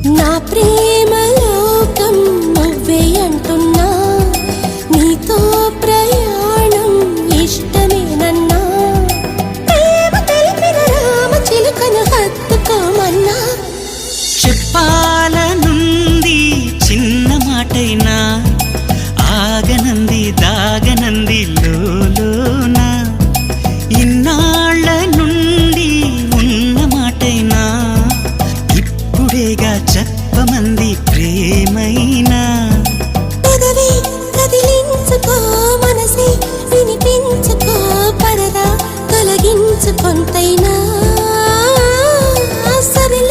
నా ప్రేమ లోకం నువ్వే అంటున్నా, నీతో ప్రయాణం ఇష్టమేనన్నా, ప్రేమ తెలిపిన రామ చిలుకను హత్తుకోమన్నా. చెప్పాలనుంది చిన్న మాటైనా, ఆగనంది దాగనంది లోలోనా, ఇన్నాళ్ళ నుండి ఉన్న మాటైనా, ఇప్పుడేగా చెప్పమంది ప్రేమైనా. పెదవి కదిలించుకో, మనసే వినిపించుకో, పరదా తొలగించు కొంతైనా, సరిలే